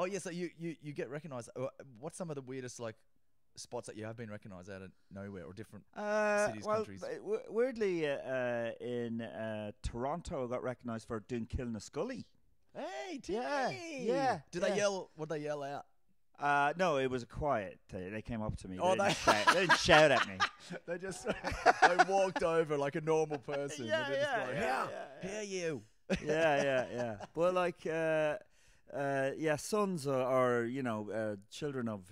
Oh yeah, so you get recognised. What's some of the weirdest like spots that you have been recognised out of nowhere or different cities, countries? Weirdly, in Toronto, I got recognised for doing Killing a Scully. Hey, Timmy! Yeah. Did they yell? What they yell out? No, it was a quiet. They came up to me. Oh, they didn't shout at me. They just they walked over like a normal person. Yeah, and yeah, just yeah, How are you? yeah. But like, sons are children of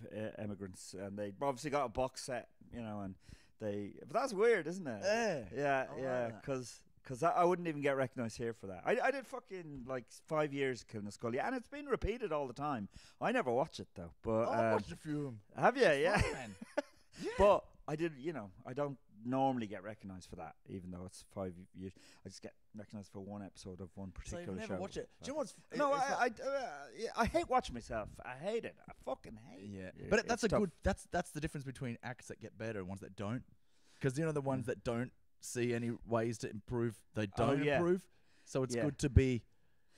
immigrants, and they obviously got a box set, and but that's weird, isn't it? Yeah, because I wouldn't even get recognized here for that. I did fucking like 5 years Killing a Scully, and it's been repeated all the time. I never watch it though, but I watched a few of them. Have you? Yeah. Fun, man. Yeah. But I did, I don't normally get recognised for that, even though it's 5 years. I just get recognised for one episode of one particular show. So you never watch it. Do you know what's... No, I hate watching myself. I hate it. I fucking hate it. Yeah. But that's that's the difference between acts that get better and ones that don't. Because, the ones that don't see any ways to improve, they don't improve. So it's good to be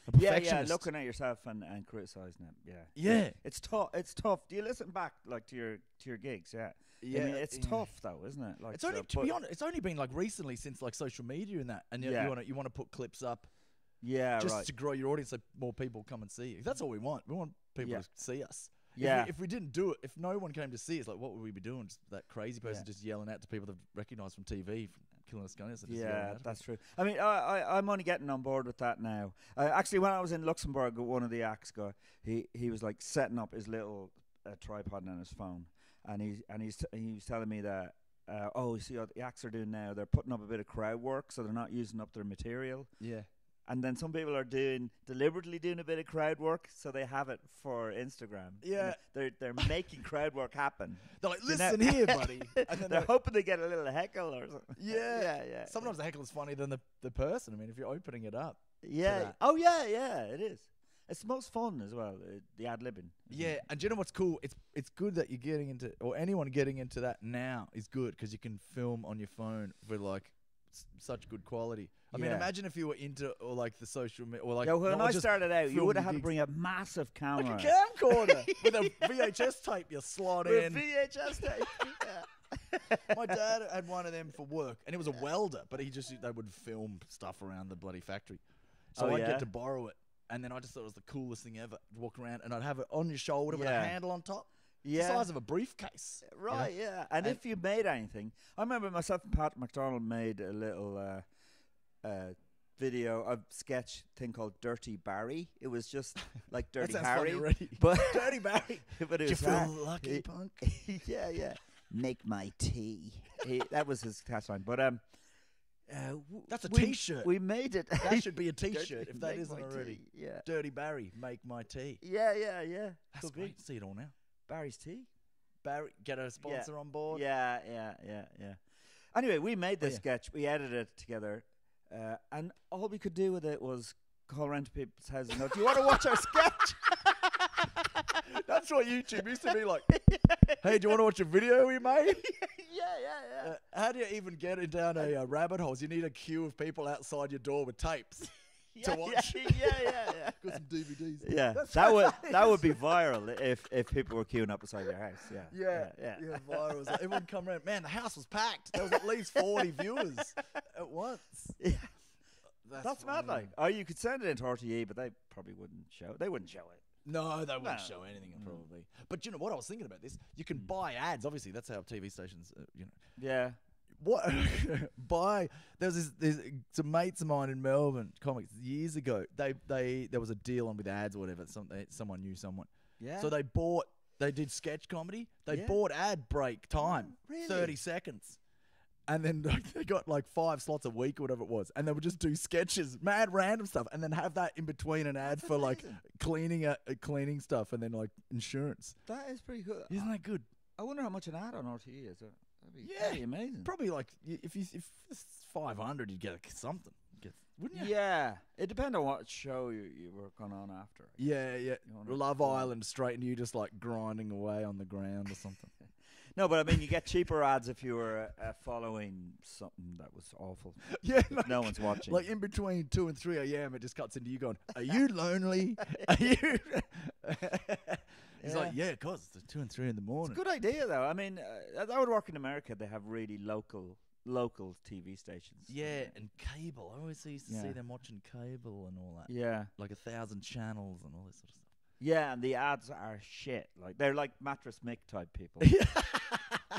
a perfectionist. Yeah, looking at yourself and criticising it. Yeah. It's tough. It's tough. Do you listen back like to your gigs? Yeah. Yeah, I mean, it's tough though, isn't it? Like, it's only to be honest, it's only been like recently since like social media and that, and you want to put clips up, just to grow your audience so more people come and see you. That's all we want. We want people to see us. Yeah. If we didn't do it, if no one came to see us, like what would we be doing? Just that crazy person just yelling out to people that recognised from TV, from Killing a Scully. Yeah, that's true. I mean, I'm only getting on board with that now. Actually, when I was in Luxembourg, one of the acts guy, he was like setting up his little tripod on his phone. And he was telling me that you see what the acts are doing now, they're putting up a bit of crowd work, so they're not using up their material. Yeah. And then some people are deliberately doing a bit of crowd work, so they have it for Instagram. Yeah. They're making crowd work happen. They're like, listen here, buddy. And then they're hoping they get a little heckle or something. Yeah. Sometimes the heckle is funnier than the person. I mean, if you're opening it up. Yeah. Oh yeah, it is. It's the most fun as well, the ad-libbing. Yeah, and do you know what's cool? It's good that you're getting into, or anyone getting into that now is good, because you can film on your phone with like such good quality. I mean, imagine if you were into or like the social media, or like. Yeah, when I started out, you would have had to bring a massive camera, like a camcorder with a VHS tape you slot in. With VHS tape. My dad had one of them for work, and it was a welder, but they would film stuff around the bloody factory, so I'd get to borrow it. And then I just thought it was the coolest thing ever. Walk around and I'd have it on your shoulder with a handle on top. Yeah. The size of a briefcase. Right, And if you made anything, I remember myself and Pat McDonald made a little video, a sketch thing called Dirty Barry. It was just like Dirty Harry. But Dirty Barry. But it was, you feel lucky, punk? Yeah. Make my tea. That was his tagline. But that's a T-shirt. We made it. That should be a T-shirt if that isn't already. Tea. Yeah. Dirty Barry, make my tea. Yeah. That's great. See it all now. Barry's tea. Barry, get a sponsor on board. Yeah. Anyway, we made this sketch. We edited it together, and all we could do with it was call around to people's houses and go, "Do you want to watch our sketch?" That's what YouTube used to be like. Hey, do you want to watch a video we made? Yeah. How do you even get down a rabbit hole? You need a queue of people outside your door with tapes to watch. Yeah. Got some DVDs. Yeah, that would be viral if people were queuing up beside your house. Yeah, viral. Like, everyone come around. Man, the house was packed. There was at least 40 viewers at once. Yeah. That's mad. Like, you could send it into RTE, but they probably wouldn't show it. They wouldn't show it. No, they wouldn't show anything, probably. But you know what I was thinking about this? You can buy ads. Obviously, that's how TV stations, Yeah. What? There was some mates of mine in Melbourne, comics, years ago. There was a deal on with ads or whatever. Someone knew someone. Yeah. So they did sketch comedy. They bought ad break time, 30 seconds. And then they got like 5 slots a week or whatever it was. And they would just do sketches, mad random stuff. And then have that in between an ad for like cleaning stuff and then like insurance. That is pretty good. Isn't that good? I wonder how much an ad on RTE is. That'd be amazing. Probably like, if it's 500, you'd get something. Wouldn't you? Yeah. It depends on what show you were going on after. Yeah. Love Island straight and you just like grinding away on the ground or something. No, but I mean, you get cheaper ads if you were following something that was awful. Yeah, no one's watching. Like in between 2 and 3 a.m., it just cuts into you going, "Are you lonely? Are you?" Yeah, cause it's 2 and 3 in the morning. It's a good idea, though. I mean, that would work in America. They have really local TV stations. Yeah, and cable. I always used to Yeah. see them watching cable and all that. Yeah. Like 1,000 channels and all this sort of stuff. Yeah, and the ads are shit. Like they're like Mattress Mick type people.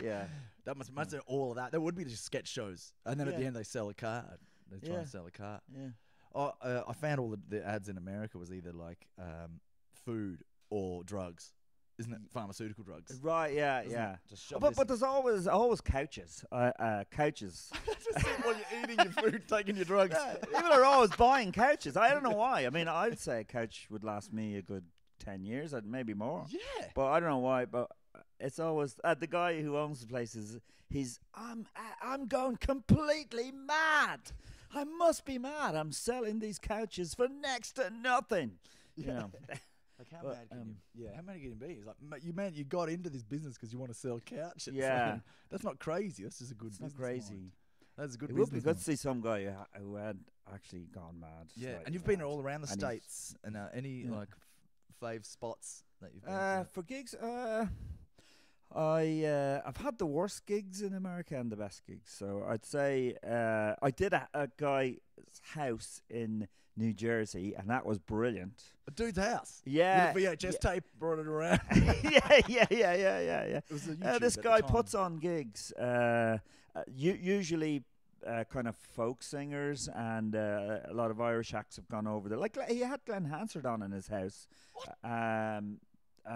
Yeah. That must do all of that. There would be just sketch shows, and then at the Yeah. end they sell a card. They try Yeah. and sell a card. Yeah. Oh, I found all the ads in America was either like food or drugs, isn't it? Pharmaceutical drugs. Right. Yeah. Isn't Yeah. it? Just shove But this but there's always couches. Couches. just while you're eating your food, taking your drugs. Yeah, people are always buying couches. I don't know why. I mean, I'd say a couch would last me a good 10 years, maybe more. Yeah. But I don't know why. But it's always the guy who owns the place I'm going completely mad. I must be mad. I'm selling these couches for next to nothing. You know. Like how mad can you? Yeah, how mad can you be? It's like you got into this business because you want to sell couches. Yeah. Like, that's not crazy. That's just a good. It's not business crazy. mind. That's a good It would be business. good to mind. see some guy who had actually gone mad. Yeah, slightly and you've been mad. all around the And he's- states. And any Yeah. like fave spots that you've been to? For gigs, I've had the worst gigs in America and the best gigs. So I'd say I did a guy's house in New Jersey, and that was brilliant. A dude's house. Yeah, With a VHS tape, brought it around. yeah. It was a YouTube This at the guy time. puts on gigs, usually kind of folk singers, and a lot of Irish acts have gone over there. Like he had Glenn Hansard on in his house, and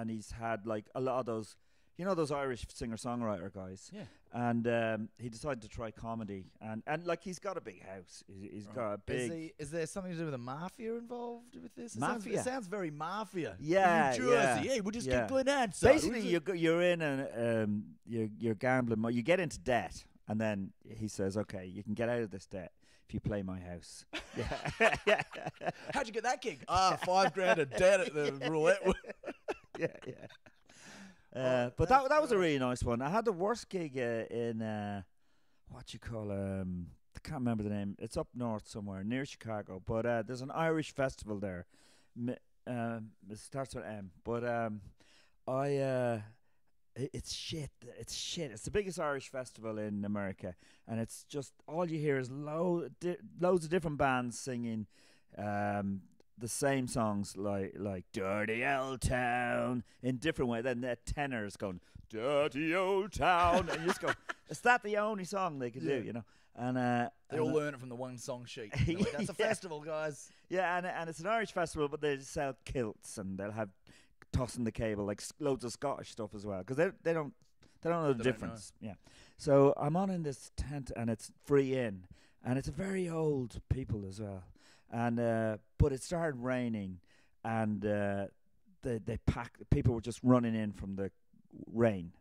he's had like a lot of those, those Irish singer-songwriter guys. Yeah. And he decided to try comedy, and like he's got a big house. He's got a big. Is there something to do with the mafia involved with this? Mafia? It sounds very mafia. Yeah, New Jersey. yeah. Hey, we'll just Yeah. get Glenn Hansard. Basically, you're in and you're gambling. You get into debt, and then he says, "Okay, you can get out of this debt if you play my house." Yeah. How'd you get that gig? $5,000 of debt at the roulette. Yeah. But that was a really nice one. I had the worst gig in what you call I can't remember the name. It's up north somewhere near Chicago. But there's an Irish festival there. It starts with M. But it's shit. It's shit. It's the biggest Irish festival in America, and it's just all you hear is loads of different bands singing. The same songs like Dirty Old Town in different way. Then the tenors going Dirty Old Town, and you just go, is that the only song they can do? And They all learn it from the one song sheet. They're like, that's a festival, guys. Yeah, and it's an Irish festival, but they sell kilts and they'll have tossing the cable, like loads of Scottish stuff as well, because they don't know the difference. Yeah, so I'm on in this tent and it's free in, and it's a very old people as well. And but it started raining, and they packed. People were just running in from the rain.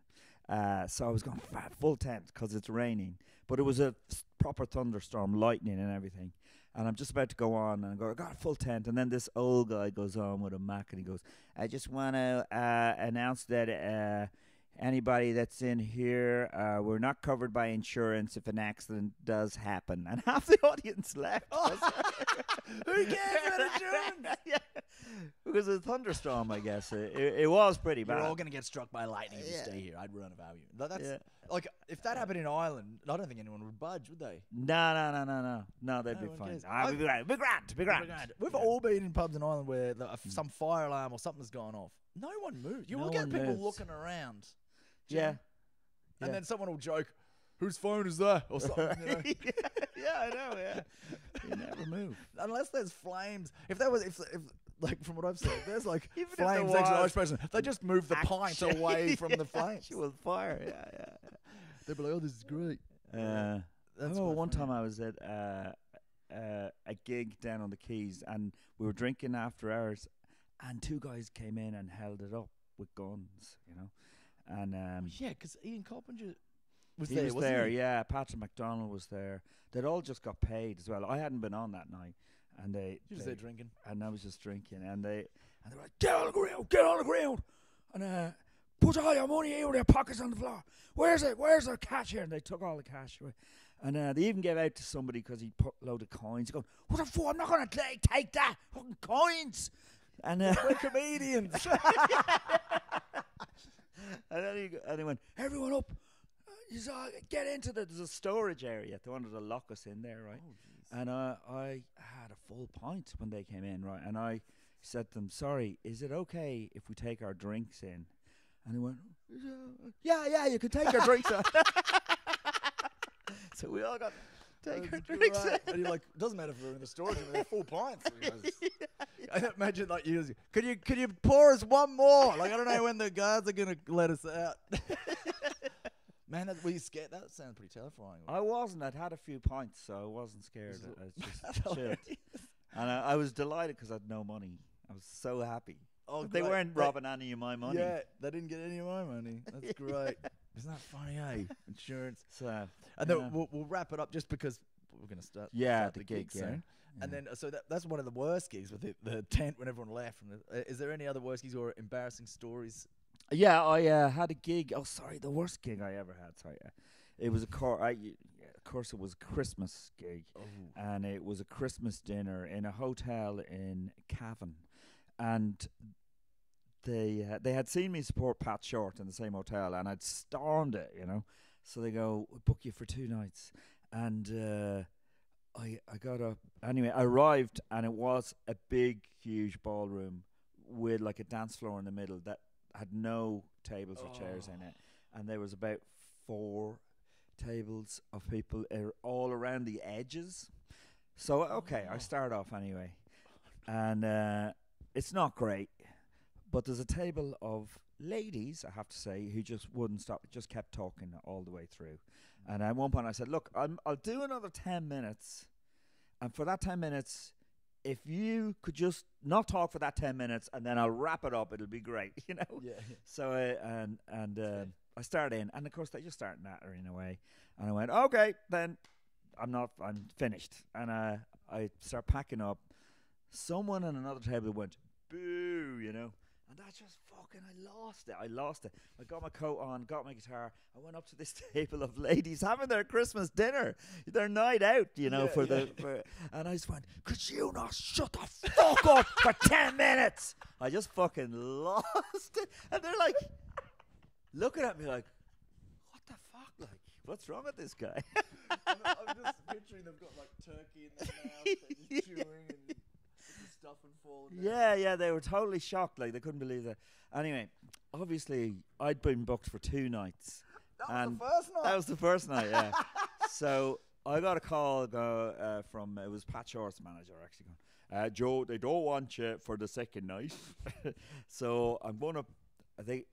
So I was going full tent because it's raining. But it was a proper thunderstorm, lightning and everything. And I'm just about to go on, and I got a full tent. And then this old guy goes on with a Mac, and he goes, "I just want to announce that anybody that's in here, we're not covered by insurance if an accident does happen." And half the audience left. Who cares about insurance? Yeah. Because of the thunderstorm, I guess. It was pretty bad. You're all going to get struck by lightning if you stay here. I'd run about you. That's like, if that happened in Ireland, I don't think anyone would budge, would they? No. No, they'd be one fine. cares. Be grand. We've all been in pubs in Ireland where some fire alarm or something's gone off. No one moves. You No will get one people moves. looking around. Yeah. And then someone will joke, "Whose phone is that?" or something. Yeah, I know, yeah. You never move. Unless there's flames. If like from what I've said, there's like Even if there flames next to the was Irish person, they just move the pint away from the flames. Actual fire, yeah. They'd be like, "Oh, this is great." I That's remember quite one funny. time I was at a gig down on the Keys, and we were drinking after hours, and two guys came in and held it up with guns, And Yeah, because Ian Coppinger was he there. was wasn't there, he? yeah. Patrick McDonald was there. They'd all just got paid as well. I hadn't been on that night, and He was there drinking. and I was just drinking, and they were like, get on the ground, and put all your money in with your pockets on the floor. Where's the cash here? And they took all the cash away, and they even gave out to somebody because he put a load of coins. Going, what the fuck? I'm not gonna take that fucking coins. And We're comedians. you go? And he went, everyone up. You saw, get into there's a storage area. They wanted to lock us in there, right? And I had a full pint when they came in, right? And I said to them, sorry, is it okay if we take our drinks in? And he went, yeah, you can take our drinks in. So we all got to take our drinks in. And you're like, it doesn't matter if we're in the storage room, they're full pints. I imagine like you, could you pour us one more? Like I don't know when the guards are gonna let us out. Man, were you scared? That sounds pretty terrifying. I wasn't. I'd had a few pints, so I wasn't scared. I was just chilled. And I was delighted because I had no money. I was so happy. Oh, they weren't robbing any of my money. Yeah, they didn't get any of my money. That's great. Isn't that funny, eh? Insurance. So, and then we'll wrap it up just because we're going to start the gig soon. Yeah. And then, so that's one of the worst gigs with the tent when everyone left. Is there any other worst gigs or embarrassing stories? Yeah, I had a gig. Oh, sorry, the worst gig I ever had. Sorry, it was of course, it was a Christmas gig, and it was a Christmas dinner in a hotel in Cavan, and they had seen me support Pat Short in the same hotel, and I'd stormed it, you know. So they go, we'll book you for 2 nights, and I got up. Anyway, I arrived, and it was a big, huge ballroom with like a dance floor in the middle that had no tables or chairs in it, and there was about 4 tables of people all around the edges. So I start off anyway, and it's not great, but there's a table of ladies, I have to say, who just wouldn't stop, just kept talking all the way through. And at one point I said, look, I'll do another 10 minutes, and for that 10 minutes, if you could just not talk for that 10 minutes and then I'll wrap it up, it'll be great, you know? Yeah. So, I started in, and of course they just start nattering away. And I went, okay, then I'm finished. And I start packing up. Someone on another table went, boo, you know? And I just I lost it. I got my coat on, got my guitar. I went up to this table of ladies having their Christmas dinner, their night out, you know, and I just went, could you not shut the fuck up for 10 minutes? I just fucking lost it. And they're like, looking at me like, what the fuck? Like, what's wrong with this guy? I'm just picturing they've got like turkey in their mouth, they're just chewing and stuff and falling down. Yeah, they were totally shocked. Like, they couldn't believe that. Anyway, obviously, I'd been booked for 2 nights. That was the first night? That was the first night, yeah. So I got a call from, it was Pat Short's manager, actually, going, Joe, they don't want you for the second night. So I'm going to, I think,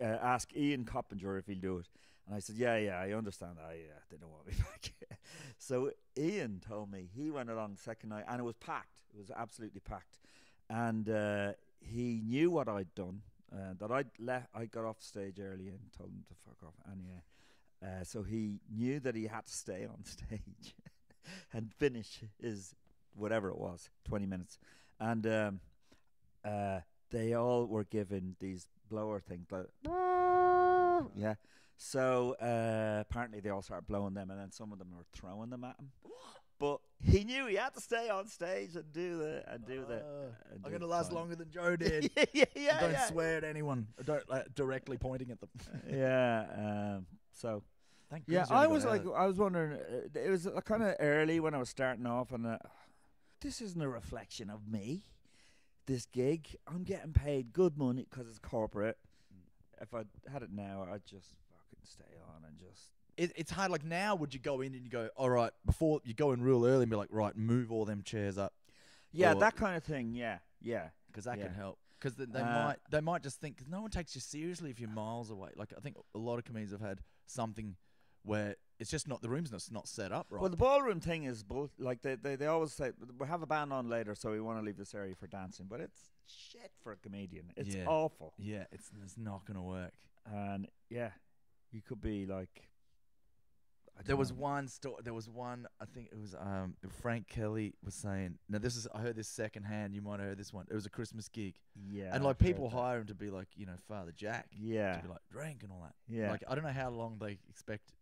ask Ian Coppinger if he'll do it. And I said, yeah, I understand. They don't want me back. So Ian told me he went along the second night, and it was packed. It was absolutely packed. And he knew what I'd done, that I got off stage early and told him to fuck off. And so he knew that he had to stay on stage and finish his whatever it was, 20 minutes. And they all were given these blower things. Yeah. So apparently they all started blowing them, and then some of them were throwing them at him. But he knew he had to stay on stage and do the. I'm going to last longer than Joe did. yeah. Don't swear at anyone. Don't directly pointing at them. Yeah. So. Thank goodness. I was wondering. It was kind of early when I was starting off, and this isn't a reflection of me. This gig, I'm getting paid good money because it's corporate. If I had it now, I'd just fucking stay on and just. It's hard. Like now, would you go in and you go, all right, before you go in real early and be like, right, move all them chairs up. Yeah, that kind of thing. Yeah. Because that can help. Because they might just think, cause no one takes you seriously if you're miles away. Like I think a lot of comedians have had something where it's just not, the room's not set up right. Well, the ballroom thing is like they always say, we'll have a band on later, so we want to leave this area for dancing, but it's shit for a comedian. It's awful. Yeah, it's not going to work. And yeah, you could be like. There was one, I think it was Frank Kelly was saying, now I heard this secondhand, you might have heard this one. It was a Christmas gig. Yeah. And like people hire him to be like, you know, Father Jack. Yeah. To be like, drink and all that. Yeah. Like, I don't know how long they expect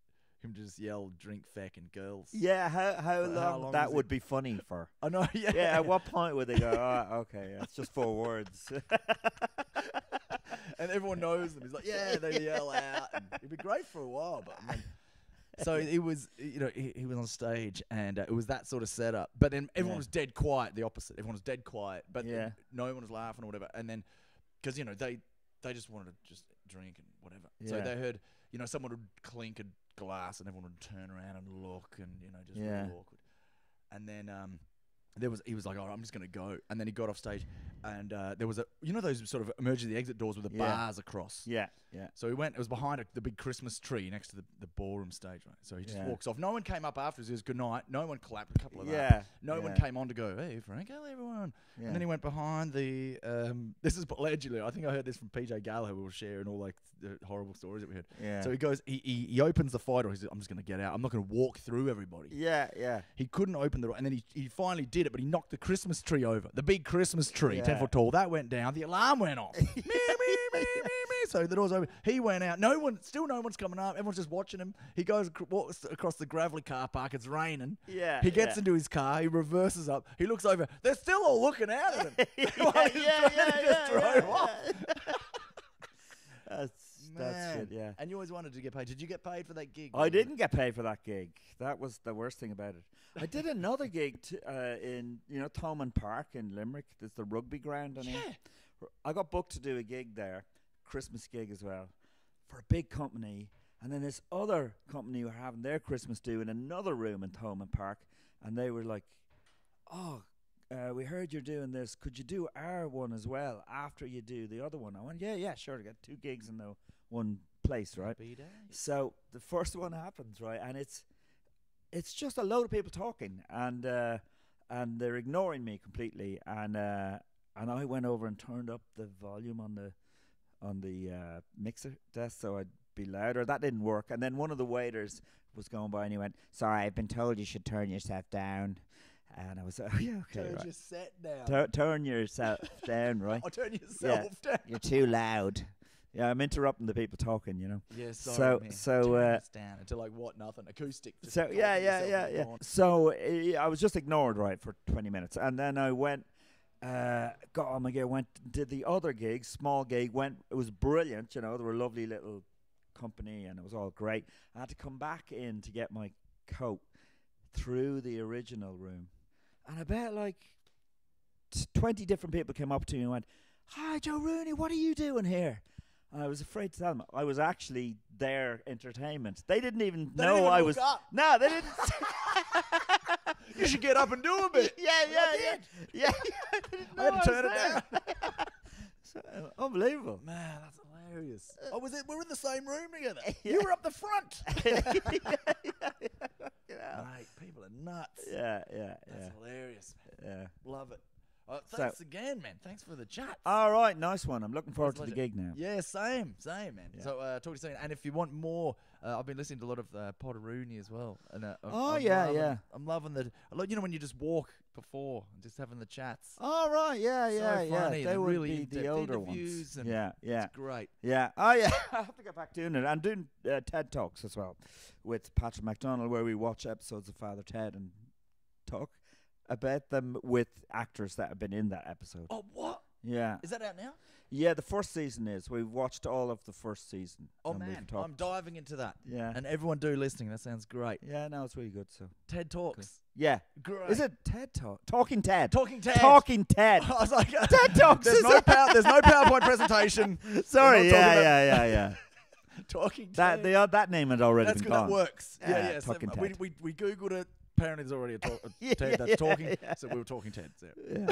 him to just yell, drink, feck, and girls. Yeah, how long that would be funny for. I know, yeah. Yeah, at what point would they go, oh, okay, it's just 4 words. and everyone knows them. He's like, yeah, they yell out. And it'd be great for a while, but I mean, so it was, you know, he was on stage, and it was that sort of setup. But then everyone was dead quiet. The opposite. Everyone was dead quiet, but no one was laughing or whatever. And then, because you know they just wanted to just drink and whatever. So they heard, you know, someone would clink a glass, and everyone would turn around and look, and you know, just really awkward. And then he was like, oh, I'm just going to go. And then he got off stage, and there was you know those sort of emergency exit doors with the bars across? Yeah. So he went, it was behind the big Christmas tree next to the ballroom stage, right? So he just walks off. No one came up afterwards. He was good night. No one clapped, a couple of that. No one came on to go, hey, Frank, hello, everyone. And then he went behind the, this is allegedly, I think I heard this from PJ Gallagher, who was sharing all like the horrible stories that we heard. So he goes, he opens the fire door. He says, I'm just going to get out. I'm not going to walk through everybody. He couldn't open the door. And then he finally did it, but he knocked the Christmas tree over. The big Christmas tree, 10 foot tall. That went down. The alarm went off. So the door's open. He went out. No one's coming up. Everyone's just watching him. He walks across the gravelly car park. It's raining. He gets into his car. He reverses up. He looks over. They're still all looking out at him. He just drove off. That's it, yeah. And you always wanted to get paid. Did you get paid for that gig? I didn't get paid for that gig. That was the worst thing about it. I did another gig in, you know, Thomond Park in Limerick. There's the rugby ground. I got booked to do a gig there, Christmas gig as well, for a big company. And then this other company were having their Christmas do in another room in Thomond Park. And they were like, oh, we heard you're doing this. Could you do our one as well after you do the other one? I went, yeah, sure. I got 2 gigs in the one place, right? So the first one happens, right? And it's just a load of people talking, and they're ignoring me completely. And I went over and turned up the volume on the mixer desk so I'd be louder. That didn't work. And then one of the waiters was going by and he went, "Sorry, I've been told you should turn yourself down." And I was like, oh, yeah, okay, turn right. your set down. Turn yourself down, right? Oh, turn yourself down. You're too loud. Yeah, I'm interrupting the people talking, you know. Yeah, sorry, man. Turn this down into like what? Nothing. Acoustic. So yeah. So I was just ignored, right, for 20 minutes, and then I went, got on my gear, did the other gig, small gig. It was brilliant, you know. They were a lovely little company, and it was all great. I had to come back in to get my coat through the original room, and I bet like 20 different people came up to me and went, "Hi, Joe Rooney, what are you doing here?" And I was afraid to tell them I was actually their entertainment. They didn't even know I was. No, they didn't. You should get up and do a bit. Yeah. I had to turn it down. So, unbelievable, man. That's hilarious. Oh, was it? We're in the same room together. You were up the front. Mate, people are nuts. Yeah. That's hilarious, man. Yeah, love it. Thanks again, man. Thanks for the chat. All right, nice one. I'm looking forward to the gig now. Yeah, same, man. Yeah. So talk to you soon. And if you want more, I've been listening to a lot of Potteroony as well. And I'm loving the. You know when you just walk before and just having the chats. Oh right, yeah. They would really be the older ones. And yeah. It's great. Yeah. Oh yeah. I have to get back doing it. I'm doing TED Talks as well with Patrick MacDonald, where we watch episodes of Father Ted and talk about them with actors that have been in that episode. Oh, what? Yeah. Is that out now? Yeah, the first season is. We've watched all of the first season. Oh, man. I'm diving into that. Yeah. And everyone do listening. That sounds great. Yeah, no, it's really good. So TED Talks. Good. Yeah. Great. Is it TED Talk? Talking Ted. Talking Ted. Talking Ted. I was like, TED Talks. There's no PowerPoint prepresentation. Sorry. Yeah. Talking Ted. That name had already been gone. That works. Yeah. Talking so Ted. We Googled it. Apparently there's already a TED that's talking, so we were talking TED. So. Yeah.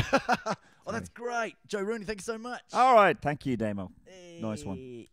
Oh, that's great. Joe Rooney, thank you so much. All right. Thank you, Damo. Nice one.